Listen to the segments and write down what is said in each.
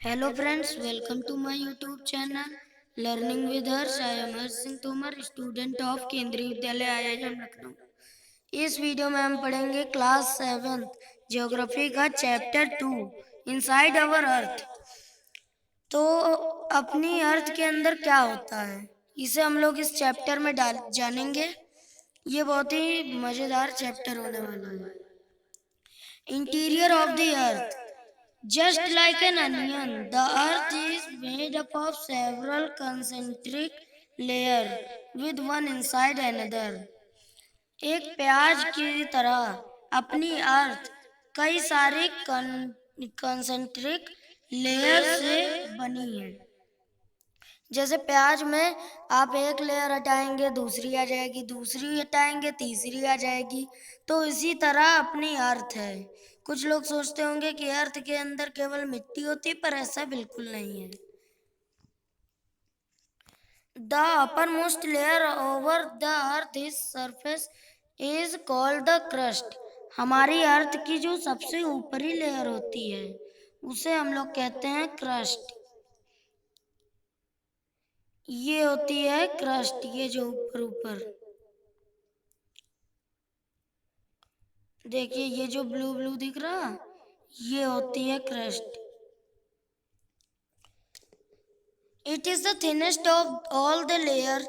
Hello friends, welcome to my YouTube channel Learning with Harsh. I am Harsh Singh Tomar, student of केंद्रीय विद्यालय IIM Lucknow. इस video में हम पढ़ेंगे class 7th geography का chapter 2 inside our earth. तो अपनी अर्थ के अंदर क्या होता है, इसे हम लोग इस चैप्टर में जानेंगे। ये बहुत ही मजेदार चैप्टर होने वाला है। Interior of the earth. Just like an onion, the earth is made up of several concentric layers with one inside another. एक प्याज की तरह अपनी अर्थ कई सारे कंसेंट्रिक लेयर से बनी है। जैसे प्याज में आप एक लेयर हटाएंगे दूसरी आ जाएगी, दूसरी हटाएंगे तीसरी आ जाएगी। तो इसी तरह अपनी अर्थ है। कुछ लोग सोचते होंगे कि अर्थ के अंदर केवल मिट्टी होती है, पर ऐसा बिल्कुल नहीं है। The upper most layer over the earth is surface is called the crust. हमारी अर्थ की जो सबसे ऊपरी लेयर होती है उसे हम लोग कहते हैं क्रस्ट। ये होती है क्रस्ट, ये जो ऊपर ऊपर देखिए, ये जो ब्लू ब्लू दिख रहा, ये होती है crust. It is the thinnest of all the layer.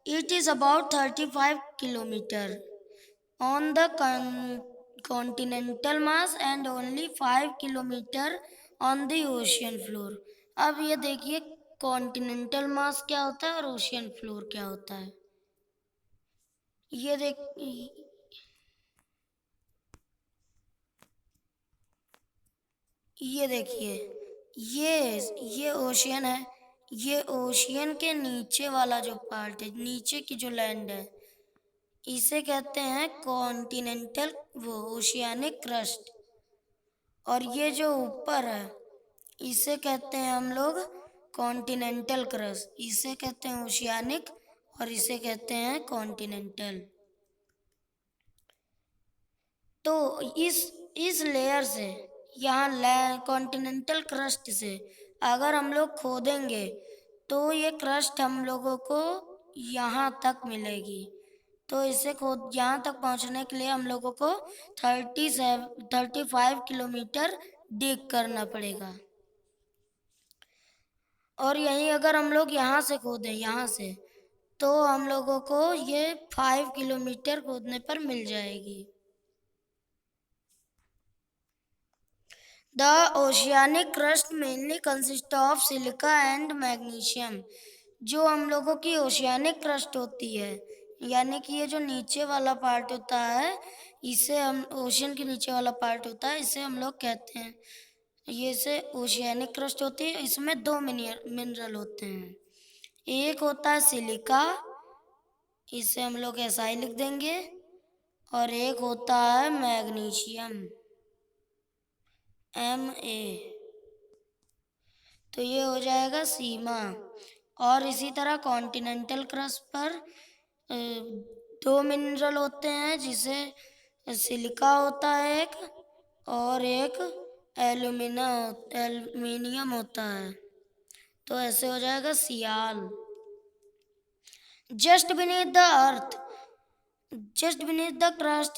It is about 35 kilometre on the continental mass and only 5 kilometre on the ocean floor. अब ये देखिए, कॉन्टिनेंटल मास क्या होता है और ओशियन फ्लोर क्या होता है। ये देख ये देखिए, ये ओशियन है। ये ओशियन के नीचे वाला जो पार्ट है, नीचे की जो लैंड है, इसे कहते हैं कॉन्टिनेंटल वो ओशियानिक क्रस्ट। और ये जो ऊपर है इसे कहते हैं हम लोग कॉन्टिनेंटल क्रस्ट। इसे कहते हैं ओशियानिक और इसे कहते हैं कॉन्टिनेंटल। तो इस लेयर से, यहाँ कॉन्टिनेंटल क्रस्ट से अगर हम लोग खोदेंगे तो ये क्रस्ट हम लोगों को यहाँ तक मिलेगी। तो इसे खोद यहाँ तक पहुँचने के लिए हम लोगों को 35 किलोमीटर डिग करना पड़ेगा। और यहीं अगर हम लोग यहाँ से खोदें, यहाँ से, तो हम लोगों को ये 5 किलोमीटर खोदने पर मिल जाएगी। The oceanic crust mainly consists of silica and magnesium। जो हम लोगों की ओशियानिक क्रस्ट होती है, यानी कि ये जो नीचे वाला पार्ट होता है, इसे हम ओशियन के नीचे वाला पार्ट होता है, इसे हम लोग कहते हैं, ये से ओशियानिक क्रस्ट होती है। इसमें दो मिनरल होते हैं। एक होता है सिलिका, इसे हम लोग SI लिख देंगे। और एक होता है मैग्नीशियम, MA। तो ये हो जाएगा सीमा। और इसी तरह कॉन्टिनेंटल क्रस्ट पर दो मिनरल होते हैं, जिसे सिलिका होता है एक, और एक एल्यूमिनियम होता है। तो ऐसे हो जाएगा सियाल। Just beneath the earth, just beneath the crust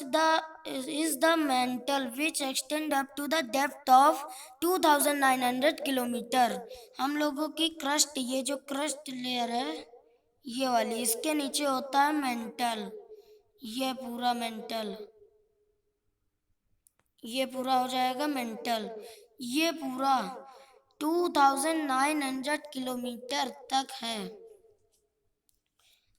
is the mantle which extend up to the depth of 2900 kilometre. हम लोगों की क्रस्ट, ये जो क्रस्ट लेयर है ये वाली, इसके नीचे होता है मेंटल। ये पूरा मेंटल, ये पूरा हो जाएगा मेंटल। ये पूरा 2900 किलोमीटर तक है।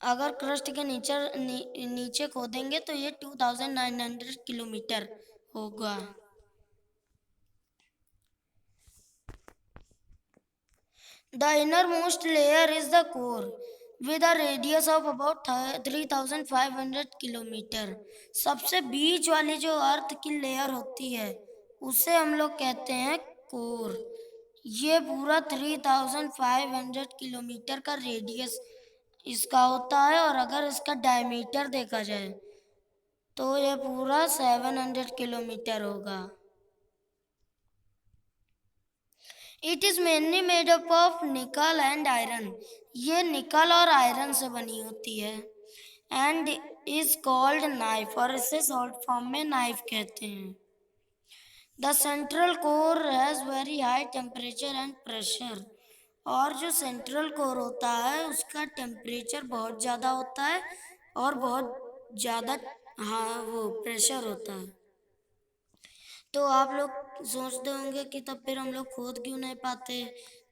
अगर क्रस्ट के नीचे खोदेंगे तो ये 2900 किलोमीटर होगा। The innermost layer is the core with a radius of about 3500 kilometre. सबसे बीच वाली जो अर्थ की लेयर होती है उसे हम लोग कहते हैं कोर। ये पूरा 3500 किलोमीटर का रेडियस इसका होता है। और अगर इसका डायमीटर देखा जाए तो ये पूरा 700 किलोमीटर होगा। It is mainly made up of निकल एंड आयरन। ये निकल और आयरन से बनी होती है। एंड इज कॉल्ड नाइफ, और इसे शॉर्ट फॉर्म में नाइफ कहते हैं। The central core has very high temperature and pressure. और जो सेंट्रल कोर होता है उसका टेम्परेचर बहुत ज़्यादा होता है और बहुत ज़्यादा, हाँ, वो प्रेशर होता है। तो आप लोग सोचते होंगे कि तब फिर हम लोग खोद क्यों नहीं पाते।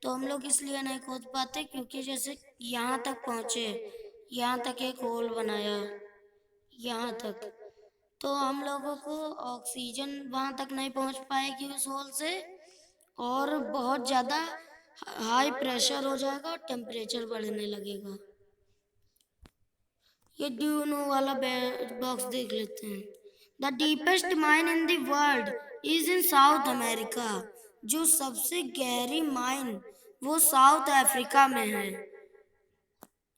तो हम लोग इसलिए नहीं खोद पाते क्योंकि जैसे यहाँ तक पहुँचे, यहाँ तक एक होल बनाया, यहाँ तक, तो हम लोगों को ऑक्सीजन वहाँ तक नहीं पहुँच पाएगी उस होल से, और बहुत ज़्यादा हाई प्रेशर हो जाएगा और टेम्परेचर बढ़ने लगेगा। ये ड्यूनो वाला बॉक्स देख लेते हैं। The deepest mine in the world is in south America. जो सबसे गहरी माइन वो साउथ अफ्रीका में है।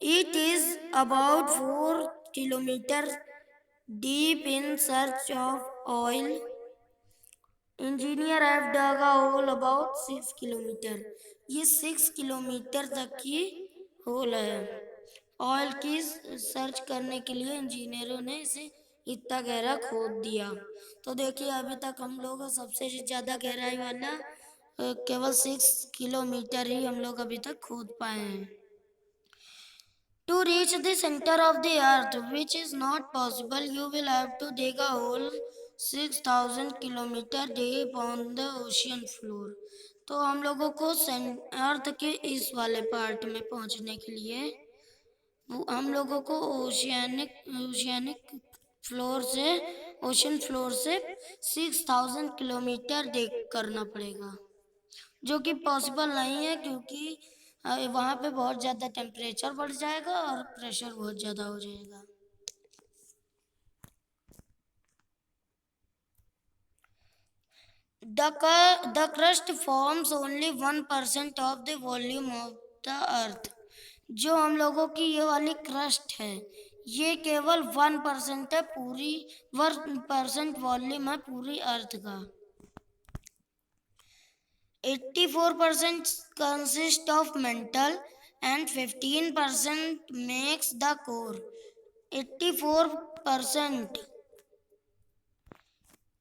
It is about 4 kilometre deep in search of oil. Engineer have dug a hole about 6 kilometre. ये 6 किलोमीटर तक की होल है। ऑयल की सर्च करने के लिए इंजीनियरों ने इसे इतना गहरा खोद दिया। तो देखिए अभी तक हम लोग सबसे ज़्यादा गहराई वाला केवल 6 किलोमीटर ही हम लोग अभी तक खोद पाए हैं। To reach the center of the earth, which is not possible, you will have to dig a hole 6,000 kilometre deep on the ocean floor। तो हम लोगों को अर्थ के इस वाले पार्ट में पहुंचने के लिए हम लोगों को ओशियन फ्लोर से 6,000 किलोमीटर डिग करना पड़ेगा, जो कि पॉसिबल नहीं है क्योंकि वहाँ पे बहुत ज़्यादा टेम्परेचर बढ़ जाएगा और प्रेशर बहुत ज़्यादा हो जाएगा। The crust forms only 1% of the volume of the earth. जो हम लोगों की ये वाली क्रस्ट है ये केवल 1% है, पूरी 1% वॉल्यूम है पूरी अर्थ का। 84% consist of metal and 15% makes the core। 84%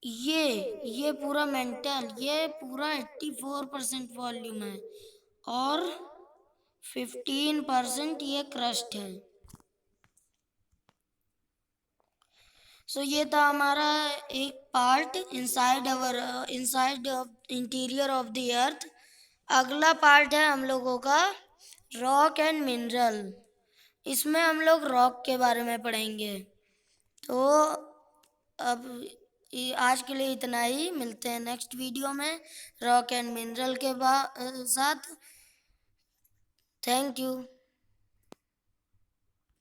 ये पूरा मेंटल, ये पूरा 84% वॉल्यूम है और 15% ये क्रस्ट है। सो ये था हमारा एक part inside interior of the earth. अगला पार्ट है हम लोगों का रॉक एंड मिनरल। इसमें हम लोग रॉक के बारे में पढ़ेंगे। तो अब आज के लिए इतना ही, मिलते हैं नेक्स्ट वीडियो में रॉक एंड मिनरल के साथ। Thank you.